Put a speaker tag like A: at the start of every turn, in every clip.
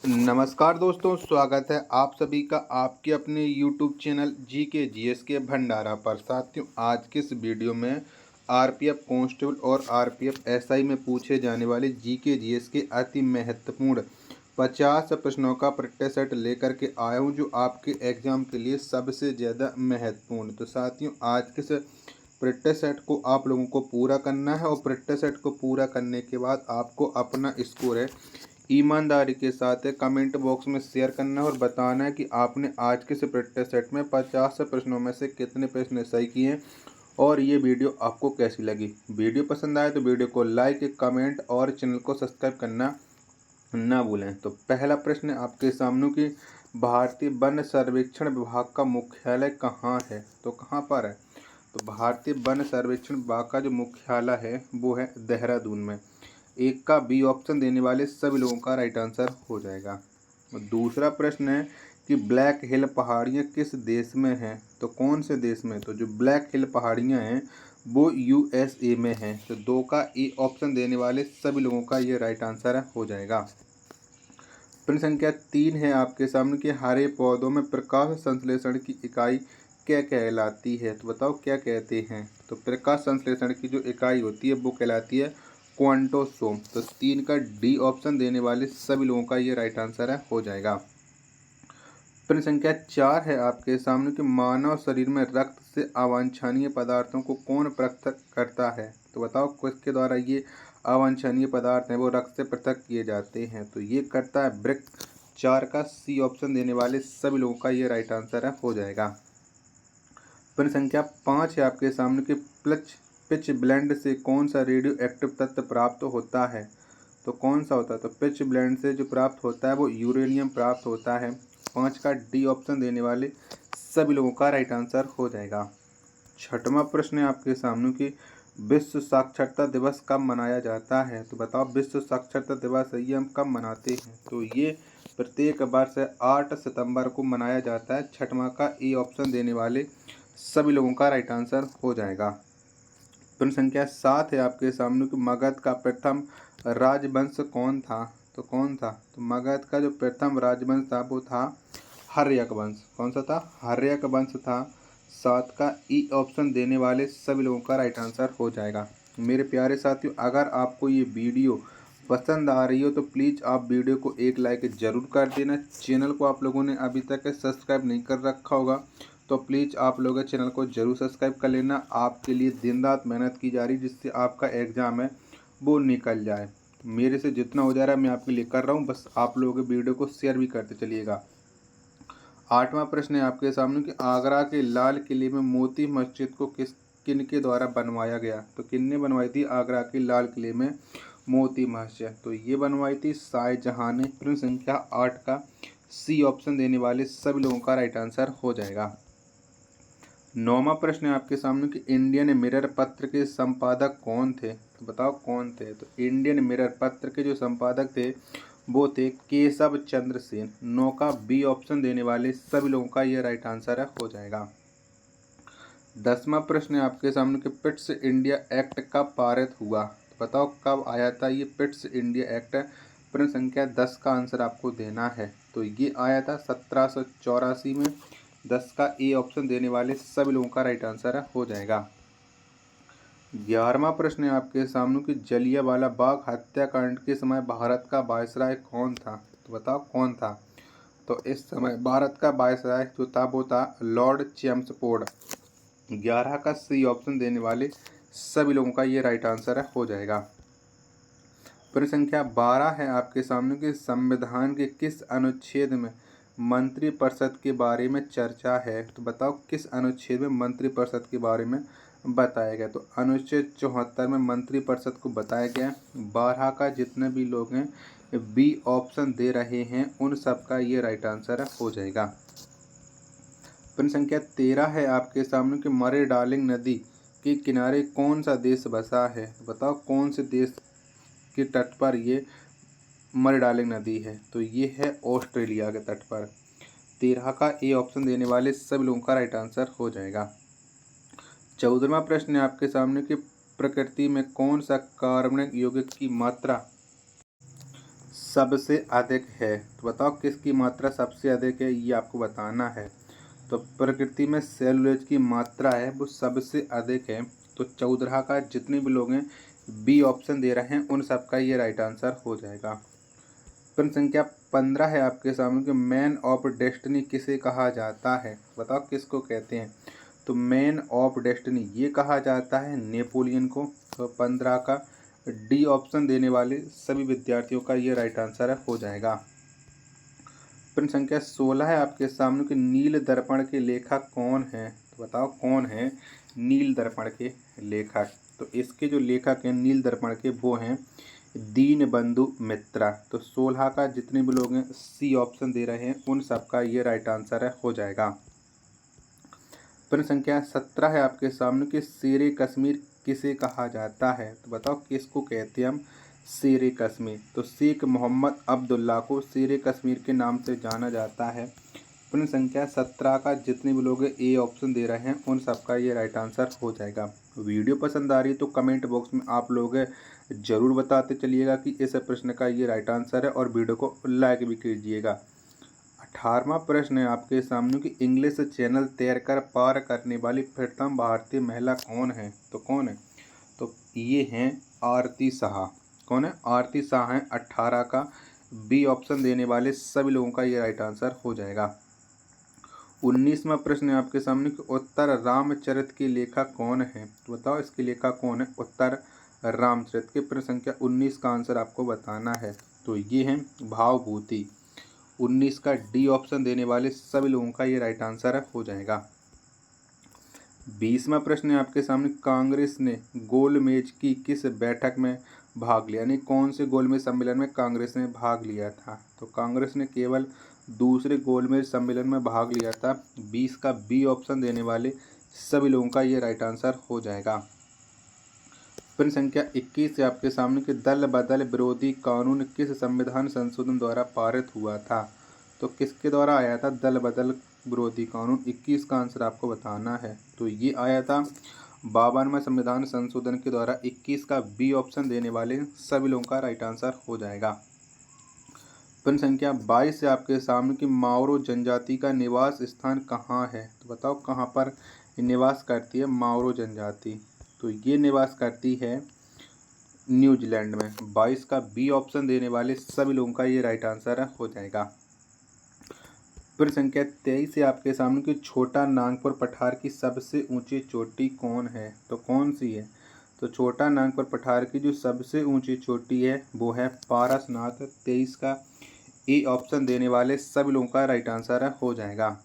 A: नमस्कार दोस्तों, स्वागत है आप सभी का आपके अपने YouTube चैनल जी के जीएस के भंडारा पर। साथियों, आज के इस वीडियो में आरपीएफ कांस्टेबल और आरपीएफ एसआई में पूछे जाने वाले जी के जीएस के अति महत्वपूर्ण 50 प्रश्नों का प्रैक्टिस सेट लेकर के आया हूँ, जो आपके एग्जाम के लिए सबसे ज़्यादा महत्वपूर्ण। तो साथियों, आज के इस प्रैक्टिस सेट को आप लोगों को पूरा करना है और प्रैक्टिस सेट को पूरा करने के बाद आपको अपना स्कोर है ईमानदारी के साथ कमेंट बॉक्स में शेयर करना है और बताना है कि आपने आज के इस प्रैक्टिस सेट में 50 प्रश्नों में से कितने प्रश्न सही किए हैं और ये वीडियो आपको कैसी लगी। वीडियो पसंद आए तो वीडियो को लाइक, कमेंट और चैनल को सब्सक्राइब करना ना भूलें। तो पहला प्रश्न आपके सामने कि भारतीय वन सर्वेक्षण विभाग का मुख्यालय कहाँ है, तो कहाँ पर है। तो भारतीय वन सर्वेक्षण विभाग का जो मुख्यालय है वो है देहरादून में। एक का बी ऑप्शन देने वाले सभी लोगों का राइट आंसर हो जाएगा। दूसरा प्रश्न है कि ब्लैक हिल पहाड़ियाँ किस देश में हैं, तो कौन से देश में। तो जो ब्लैक हिल पहाड़ियाँ हैं वो यूएसए में हैं। तो 2 का ए ऑप्शन देने वाले सभी लोगों का ये राइट आंसर हो जाएगा। प्रश्न संख्या 3 है आपके सामने कि हरे पौधों में प्रकाश संश्लेषण की इकाई क्या कहलाती है, तो बताओ क्या कहते हैं। तो प्रकाश संश्लेषण की जो इकाई होती है वो कहलाती है क्वांटोसोम। तो 3 का डी ऑप्शन देने वाले सभी लोगों का ये राइट आंसर हो जाएगा। प्रश्न संख्या 4 है आपके सामने कि मानव शरीर में रक्त से अवांछनीय पदार्थों को कौन पृथक करता है, तो बताओ किसके द्वारा ये अवांछनीय पदार्थ हैं वो रक्त से पृथक किए जाते हैं। तो ये करता है वृक्क। 4 का सी ऑप्शन देने वाले सभी लोगों का ये राइट आंसर हो जाएगा। प्रश्न संख्या 5 है आपके सामने कि पिच ब्लेंड से कौन सा रेडियो एक्टिव तत्व प्राप्त होता है, तो कौन सा होता है। तो पिच ब्लेंड से जो प्राप्त होता है वो यूरेनियम प्राप्त होता है। 5 का डी ऑप्शन देने वाले सभी लोगों का राइट आंसर हो जाएगा। छठवां प्रश्न है आपके सामने कि विश्व साक्षरता दिवस कब मनाया जाता है, तो बताओ विश्व साक्षरता दिवस ये हम कब मनाते हैं। तो ये प्रत्येक वर्ष 8 सितंबर को मनाया जाता है। छठवां का ए ऑप्शन देने वाले सभी लोगों का राइट आंसर हो जाएगा। प्रश्न संख्या 7 है आपके सामने कि मगध का प्रथम राजवंश कौन था, तो कौन था। तो मगध का जो प्रथम राजवंश था वो था हर्यक वंश। कौन सा था, हर्यक वंश था। 7 का ई ऑप्शन देने वाले सभी लोगों का राइट आंसर हो जाएगा। मेरे प्यारे साथियों, अगर आपको ये वीडियो पसंद आ रही हो तो प्लीज़ आप वीडियो को एक लाइक ज़रूर कर देना। चैनल को आप लोगों ने अभी तक सब्सक्राइब नहीं कर रखा होगा तो प्लीज़ आप लोग चैनल को ज़रूर सब्सक्राइब कर लेना। आपके लिए दिन रात मेहनत की जा रही है जिससे आपका एग्ज़ाम है वो निकल जाए। मेरे से जितना हो जा रहा है मैं आपके लिए कर रहा हूँ, बस आप लोगों के वीडियो को शेयर भी करते चलिएगा। 8वां प्रश्न है आपके सामने कि आगरा के लाल किले में मोती मस्जिद को किन के द्वारा बनवाया गया, तो किन ने बनवाई थी आगरा के लाल किले में मोती मस्जिद। तो ये बनवाई थी शाहजहां ने। प्रश्न संख्या 8 का सी ऑप्शन देने वाले सभी लोगों का राइट आंसर हो जाएगा। 9वां प्रश्न है आपके सामने कि इंडियन मिरर पत्र के संपादक कौन थे, तो बताओ कौन थे। तो इंडियन मिरर पत्र के जो संपादक थे वो थे केशव चंद्र सेन। 9 का बी ऑप्शन देने वाले सभी लोगों का ये राइट आंसर हो जाएगा। 10वां प्रश्न है आपके सामने कि पिट्स इंडिया एक्ट कब पारित हुआ, तो बताओ कब आया था ये पिट्स इंडिया एक्ट। प्रश्न संख्या 10 का आंसर आपको देना है। तो ये आया था 1784 में। 10 का ए ऑप्शन देने वाले सभी लोगों का राइट आंसर हो जाएगा। 11वां प्रश्न है आपके सामने कि जलियांवाला बाग हत्याकांड के समय भारत का वायसराय कौन था, तो बताओ कौन था। तो इस समय भारत का वायसराय जो था वो था लॉर्ड चैम्सफोर्ड। 11 का सी ऑप्शन देने वाले सभी लोगों का ये राइट आंसर हो जाएगा। प्रश्न संख्या 12 है आपके सामने कि संविधान के किस अनुच्छेद में मंत्रिपरिषद के बारे में चर्चा है, तो बताओ किस अनुच्छेद में मंत्रिपरिषद के बारे में बताया गया। तो अनुच्छेद 74 में मंत्रिपरिषद को बताया गया। 12 का जितने भी लोग हैं बी ऑप्शन दे रहे हैं उन सब का ये राइट आंसर हो जाएगा। प्रश्न संख्या 13 है आपके सामने कि मरे डार्लिंग नदी के किनारे कौन सा देश बसा है, तो बताओ कौन से देश के तट पर ये मरे डार्लिंग नदी है। तो ये है ऑस्ट्रेलिया के तट पर। 13 का ए ऑप्शन देने वाले सभी लोगों का राइट आंसर हो जाएगा। 14वां प्रश्न है आपके सामने कि प्रकृति में कौन सा कार्बनिक यौगिक की मात्रा सबसे अधिक है। तो बताओ किसकी मात्रा सबसे अधिक है, ये आपको बताना है। तो प्रकृति में सेलुलोज की मात्रा है वो सबसे अधिक है। तो 14 का जितने भी लोग हैं बी ऑप्शन दे रहे हैं उन सबका ये राइट आंसर हो जाएगा। प्रश्न संख्या 15 है आपके सामने कि मैन ऑफ डेस्टिनी किसे कहा जाता है। बताओ किसको कहते हैं। तो मैन ऑफ डेस्टिनी ये कहा जाता है नेपोलियन को। तो 15 का डी ऑप्शन देने वाले सभी विद्यार्थियों का ये राइट आंसर हो जाएगा। प्रश्न संख्या 16 है आपके सामने कि नील दर्पण के लेखक कौन है। तो बताओ कौन है नील दर्पण के लेखक। तो इसके जो लेखक हैं नील दर्पण के वो हैं दीनबंधु मित्रा। तो 16 का जितने भी लोग हैं सी ऑप्शन दे रहे हैं उन सबका ये राइट आंसर हो जाएगा। प्रश्न संख्या 17 है आपके सामने कि शेरे कश्मीर किसे कहा जाता है। तो बताओ किसको कहते हैं हम शेरे कश्मीर। तो शेख मोहम्मद अब्दुल्ला को शेरे कश्मीर के नाम से जाना जाता है। प्रश्न संख्या 17 का जितने भी लोग ए ऑप्शन दे रहे हैं उन सबका ये राइट आंसर हो जाएगा। वीडियो पसंद आ रही है तो कमेंट बॉक्स में आप लोग ज़रूर बताते चलिएगा कि इस प्रश्न का ये राइट आंसर है और वीडियो को लाइक भी कीजिएगा। 18वां प्रश्न है आपके सामने कि इंग्लिश चैनल तैरकर पार करने वाली प्रथम भारतीय महिला कौन है। तो कौन है। तो ये हैं आरती शाह। कौन है आरती शाह हैं। 18 का बी ऑप्शन देने वाले सभी लोगों का ये राइट आंसर हो जाएगा। 19वां प्रश्न है आपके सामने कि उत्तर रामचरित के लेखक कौन है। तो बताओ इसके लेखक कौन है उत्तर रामचरित के। प्रश्न संख्या 19 का आंसर आपको बताना है। तो ये हैं भावभूति। 19 का डी ऑप्शन देने वाले सभी लोगों का ये राइट आंसर हो जाएगा। 20वां प्रश्न है आपके सामने कांग्रेस ने गोलमेज की किस बैठक में भाग लिया, यानी कौन से गोलमेज सम्मेलन में कांग्रेस ने भाग लिया था। तो कांग्रेस ने केवल दूसरे गोलमेज सम्मेलन में भाग लिया था। 20 का बी ऑप्शन देने वाले सभी लोगों का ये राइट आंसर हो जाएगा। प्रश्न संख्या 21 से आपके सामने कि दल बदल विरोधी कानून किस संविधान संशोधन द्वारा पारित हुआ था। तो किसके द्वारा आया था दल बदल विरोधी कानून। 21 का आंसर आपको बताना है। तो ये आया था 52वें संविधान संशोधन के द्वारा। 21 का बी ऑप्शन देने वाले सभी लोगों का राइट आंसर हो जाएगा। प्रश्न संख्या 22 से आपके सामने कि माओरो जनजाति का निवास स्थान कहाँ है। तो बताओ कहाँ पर निवास करती है माओरो जनजाति। तो ये निवास करती है न्यूजीलैंड में। 22 का बी ऑप्शन देने वाले सभी लोगों का ये राइट आंसर हो जाएगा। प्रश्न संख्या 23 से आपके सामने कि छोटा नागपुर पठार की सबसे ऊंची चोटी कौन है। तो कौन सी है। तो छोटा नागपुर पठार की जो सबसे ऊंची चोटी है वो है पारसनाथ। 23 का ए ऑप्शन देने वाले सभी लोगों का राइट आंसर हो जाएगा।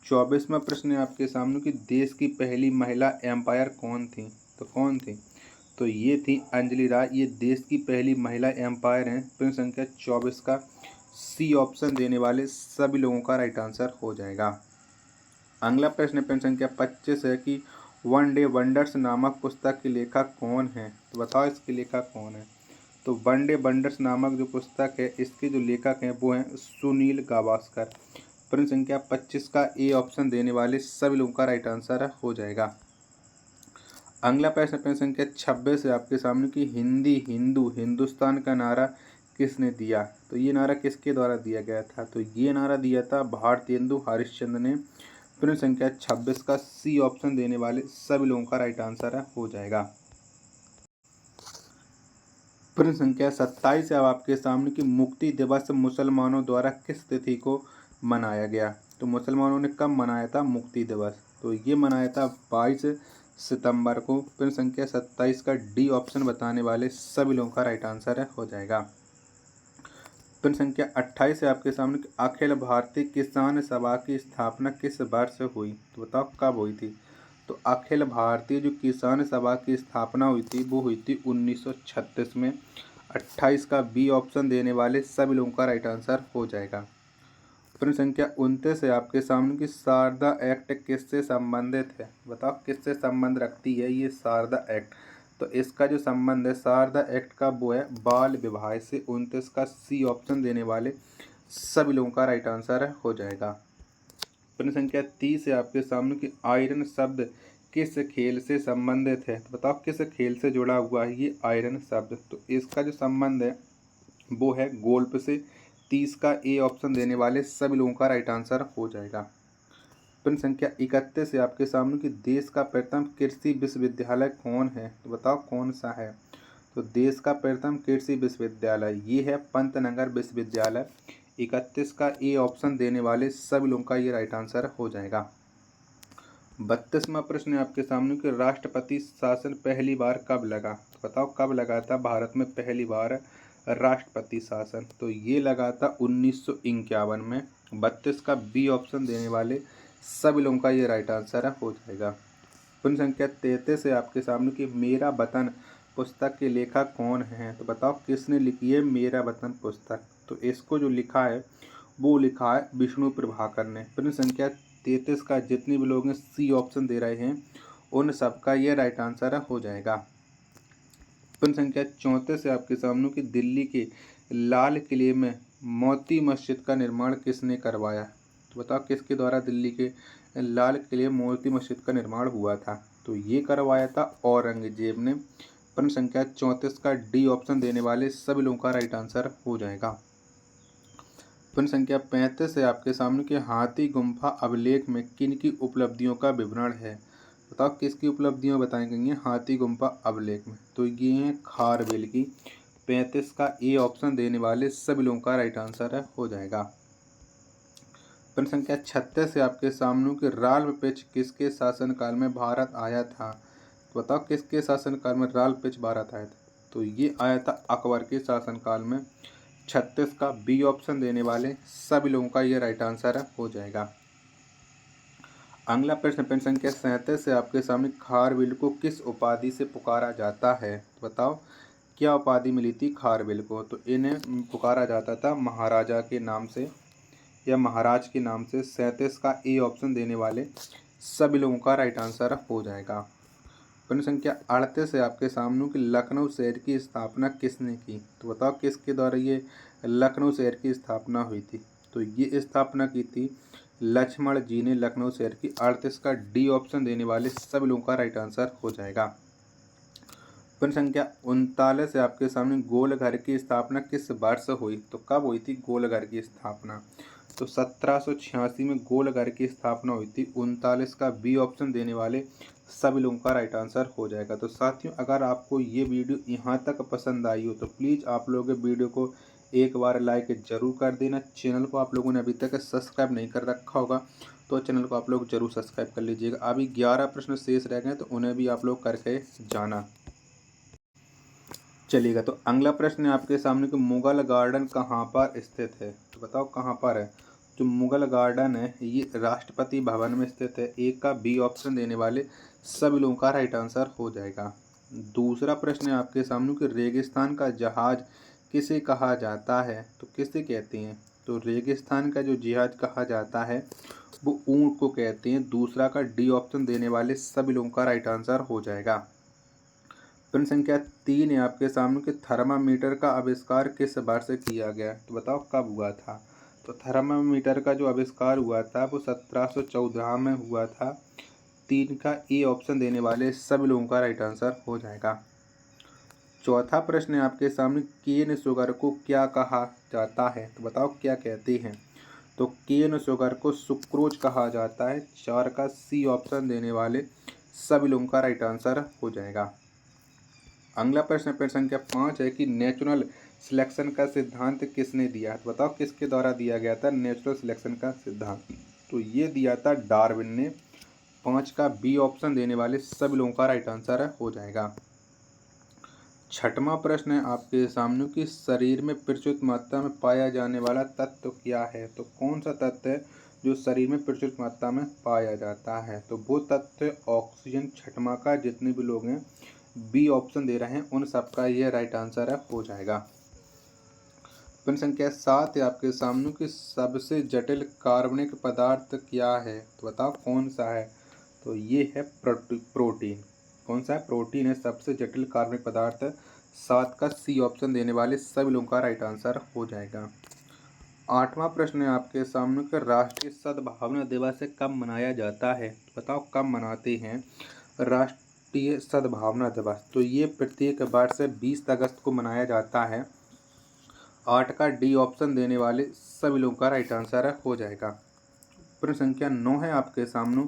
A: 24वां प्रश्न है आपके सामने कि देश की पहली महिला एम्पायर कौन थी। तो कौन थी। तो ये थी अंजलि राय। ये देश की पहली महिला एम्पायर हैं। प्रश्न संख्या 24 का सी ऑप्शन देने वाले सभी लोगों का राइट आंसर हो जाएगा। अगला प्रश्न प्रश्न संख्या 25 है कि वन डे वंडर्स नामक पुस्तक के लेखक कौन है। तो बताओ इसके लेखक कौन है। तो वन डे वंडर्स नामक जो पुस्तक है इसके जो लेखक हैं वो हैं सुनील गावस्कर। प्रश्न संख्या 25 का ए ऑप्शन देने वाले सभी लोगों का राइट आंसर हो जाएगा। अगला प्रश्न प्रश्न संख्या 26 है आपके सामने कि हिंदी हिंदू हिंदुस्तान का नारा किसने दिया। तो ये नारा किसके द्वारा दिया गया था। तो ये नारा दिया था भारतेंदु हरिश्चंद्र ने। प्रश्न संख्या 26 का सी ऑप्शन देने वाले सभी लोगों का राइट आंसर हो जाएगा। प्रश्न संख्या 27 है अब आपके सामने कि मुक्ति दिवस मुसलमानों द्वारा किस तिथि को मनाया गया। तो मुसलमानों ने कब मनाया था मुक्ति दिवस। तो ये मनाया था 22 सितंबर को। प्रश्न संख्या 27 का डी ऑप्शन बताने वाले सभी लोगों का राइट आंसर हो जाएगा। प्रश्न संख्या 28 है आपके सामने कि अखिल भारतीय किसान सभा की स्थापना किस वर्ष हुई। तो बताओ कब हुई थी। तो अखिल भारतीय जो किसान सभा की स्थापना हुई थी वो हुई थी 1936 में। 28 का बी ऑप्शन देने वाले सभी लोगों का राइट आंसर हो जाएगा। प्रश्न संख्या 29 है आपके सामने कि शारदा एक्ट किससे संबंधित है। बताओ किससे संबंध रखती है ये शारदा एक्ट। तो इसका जो संबंध है शारदा एक्ट का वो है बाल विवाह से। 29 का सी ऑप्शन देने वाले सभी लोगों का राइट आंसर हो जाएगा। प्रश्न संख्या 30 है आपके सामने कि आयरन शब्द किस खेल से संबंधित है। तो बताओ किस खेल से जुड़ा हुआ है ये आयरन शब्द। तो इसका जो संबंध है वो है गोल्फ से। 30 का ए ऑप्शन देने वाले सभी लोगों का राइट आंसर हो जाएगा। प्रश्न संख्या 31 है आपके सामने कि देश का प्रथम कृषि विश्वविद्यालय कौन है, तो बताओ कौन सा है। तो देश का प्रथम कृषि विश्वविद्यालय ये है पंतनगर विश्वविद्यालय। 31 का ए ऑप्शन देने वाले सभी लोगों का ये राइट आंसर हो जाएगा। 32वां प्रश्न है आपके सामने कि राष्ट्रपति शासन पहली बार कब लगा, तो बताओ कब लगा था भारत में पहली बार राष्ट्रपति शासन। तो ये लगा था 1951 में। 32 का बी ऑप्शन देने वाले सभी लोगों का ये राइट आंसर हो जाएगा। प्रश्न संख्या 33 है आपके सामने कि मेरा वतन पुस्तक के लेखक कौन है, तो बताओ किसने लिखी है मेरा वतन पुस्तक। तो इसको जो लिखा है वो लिखा है विष्णु प्रभाकर ने। प्रश्न संख्या 33 का जितने भी लोग सी ऑप्शन दे रहे हैं उन सबका ये राइट आंसर हो जाएगा। प्रश्न संख्या 34 है आपके सामने कि दिल्ली के लाल किले में मोती मस्जिद का निर्माण किसने करवाया, तो बताओ किसके द्वारा दिल्ली के लाल किले में मोती मस्जिद का निर्माण हुआ था। तो ये करवाया था औरंगजेब ने। प्रश्न संख्या 34 का डी ऑप्शन देने वाले सभी लोगों का राइट आंसर हो जाएगा। प्रश्न संख्या 35 है आपके सामने कि हाथी गुम्फा अभिलेख में किन की उपलब्धियों का विवरण है, बताओ किसकी उपलब्धियां बताई गई हैं हाथी गुम्फा अभिलेख में। तो ये है खारवेल की। 35 का ए ऑप्शन देने वाले सभी लोगों का राइट आंसर हो जाएगा। प्रश्न संख्या 36 है आपके सामने कि राल्फ पिच किसके शासनकाल में भारत आया था, तो बताओ किसके शासनकाल में राल्फ पिच भारत आया था। तो ये आया था अकबर के शासनकाल में। 36 का बी ऑप्शन देने वाले सभी लोगों का ये राइट आंसर हो जाएगा। अगला प्रश्न प्रश्न संख्या 37 से आपके सामने खारवेल को किस उपाधि से पुकारा जाता है, तो बताओ क्या उपाधि मिली थी खारवेल को। तो इन्हें पुकारा जाता था महाराजा के नाम से या महाराज के नाम से। 37 का ए ऑप्शन देने वाले सभी लोगों का राइट आंसर हो जाएगा। प्रश्न संख्या 38 है आपके सामने कि लखनऊ शहर की स्थापना किसने की, तो बताओ किसके द्वारा ये लखनऊ शहर की स्थापना हुई थी। तो ये स्थापना की थी लक्ष्मण जी ने लखनऊ शहर की। 38 का डी ऑप्शन देने वाले सभी लोगों का राइट आंसर हो जाएगा। प्रश्न संख्या 39 है आपके सामने गोल घर की स्थापना किस वर्ष हुई, तो कब हुई थी गोल घर की स्थापना। तो 1786 में गोल घर की स्थापना हुई थी। 39 का बी ऑप्शन देने वाले सभी लोगों का राइट आंसर हो जाएगा। तो साथियों अगर आपको ये वीडियो यहाँ तक पसंद आई हो तो प्लीज़ आप लोग वीडियो को एक बार लाइक जरूर कर देना। चैनल को आप लोगों ने अभी तक सब्सक्राइब नहीं कर रखा होगा तो चैनल को आप लोग जरूर सब्सक्राइब कर लीजिएगा। अभी 11 प्रश्न शेष रह गए तो उन्हें भी आप लोग करके जाना। चलिएगा तो अगला प्रश्न है आपके सामने कि मुगल गार्डन कहाँ पर स्थित है, तो बताओ कहाँ पर है। जो मुगल गार्डन है ये राष्ट्रपति भवन में स्थित है। एक का बी ऑप्शन देने वाले सभी लोगों का राइट आंसर हो जाएगा। दूसरा प्रश्न है आपके सामने कि रेगिस्तान का जहाज किसे कहा जाता है, तो किसे कहते हैं। तो रेगिस्तान का जो जहाज कहा जाता है वो ऊँट को कहते हैं। दूसरा का डी ऑप्शन देने वाले सभी लोगों का राइट आंसर हो जाएगा। प्रश्न संख्या 3 है आपके सामने कि थर्मामीटर का आविष्कार किस वर्ष से किया गया, तो बताओ कब हुआ था। तो थर्मामीटर का जो आविष्कार हुआ था वो 1714 में हुआ था। 3 का ए ऑप्शन देने वाले सभी लोगों का राइट आंसर हो जाएगा। चौथा प्रश्न है आपके सामने केन शुगर को क्या कहा जाता है, तो बताओ क्या कहते हैं। तो केन शुगर को सुक्रोज कहा जाता है। 4 का सी ऑप्शन देने वाले सभी लोगों का राइट आंसर हो जाएगा। अगला प्रश्न प्रश्न संख्या 5 है कि नेचुरल सिलेक्शन का सिद्धांत किसने दिया, तो बताओ किसके द्वारा दिया गया था नेचुरल सिलेक्शन का सिद्धांत। तो ये दिया था डार्विन ने। 5 का बी ऑप्शन देने वाले सभी लोगों का राइट आंसर हो जाएगा। छठवां प्रश्न है आपके सामने कि शरीर में प्रचुर मात्रा में पाया जाने वाला तत्व क्या है, तो कौन सा तत्व है जो शरीर में प्रचुर मात्रा में पाया जाता है। तो वो तत्व है ऑक्सीजन। छठवां का जितने भी लोग हैं बी ऑप्शन दे रहे हैं उन सबका यह राइट आंसर हो जाएगा। प्रश्न संख्या 7 है आपके सामने कि सबसे जटिल कार्बनिक पदार्थ क्या है, तो बताओ कौन सा है। तो ये है प्रोटीन। कौन सा है, प्रोटीन है सबसे जटिल कार्बनिक पदार्थ। 7 का सी ऑप्शन देने वाले सभी लोगों का राइट आंसर हो जाएगा। 8वां प्रश्न है आपके सामने कि राष्ट्रीय सद्भावना दिवस कब मनाया जाता है, तो बताओ कब मनाते हैं राष्ट्रीय सद्भावना दिवस। तो ये प्रत्येक वर्ष 20 अगस्त को मनाया जाता है। 8 का डी ऑप्शन देने वाले सभी लोगों का राइट आंसर हो जाएगा। प्रश्न संख्या 9 है आपके सामने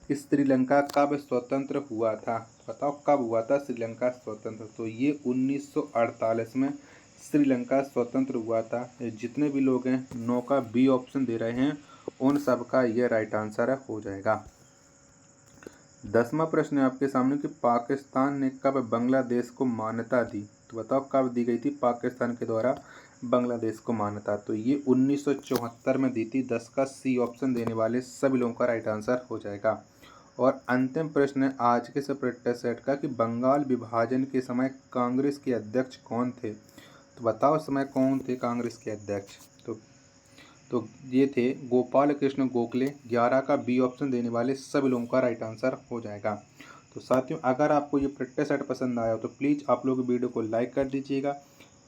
A: कि श्रीलंका कब स्वतंत्र हुआ था। बताओ कब हुआ था श्रीलंका स्वतंत्र। तो ये 1948 में श्रीलंका स्वतंत्र हुआ था। जितने भी लोग हैं 9 का बी ऑप्शन दे रहे हैं उन सब का ये राइट आंसर हो जाएगा। 10वां प्रश्न है आपके सामने कि पाकिस्तान ने कब बांग्लादेश को मान्यता दी। तो बताओ कब दी गई थी पाकिस्तान के द्वारा बांग्लादेश को मान्यता। तो ये 1974 में दी थी। 10 का सी ऑप्शन देने वाले सभी लोगों का राइट आंसर हो जाएगा। और अंतिम प्रश्न है आज के प्रैक्टिस सेट का कि बंगाल विभाजन के समय कांग्रेस के अध्यक्ष कौन थे। तो बताओ उस समय कौन थे कांग्रेस के अध्यक्ष। तो ये थे गोपाल कृष्ण गोखले। 11 का बी ऑप्शन देने वाले सभी लोगों का राइट आंसर हो जाएगा। तो साथियों अगर आपको ये प्रैक्टिस सेट पसंद आया हो तो प्लीज़ आप लोग वीडियो को लाइक कर दीजिएगा।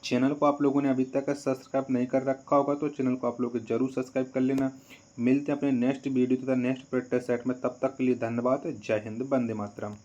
A: चैनल को आप लोगों ने अभी तक सब्सक्राइब नहीं कर रखा होगा तो चैनल को आप लोग जरूर सब्सक्राइब कर लेना। मिलते हैं अपने नेक्स्ट वीडियो तथा नेक्स्ट प्रैक्टिस सेट में। तब तक के लिए धन्यवाद। जय हिंद, वंदे मातरम।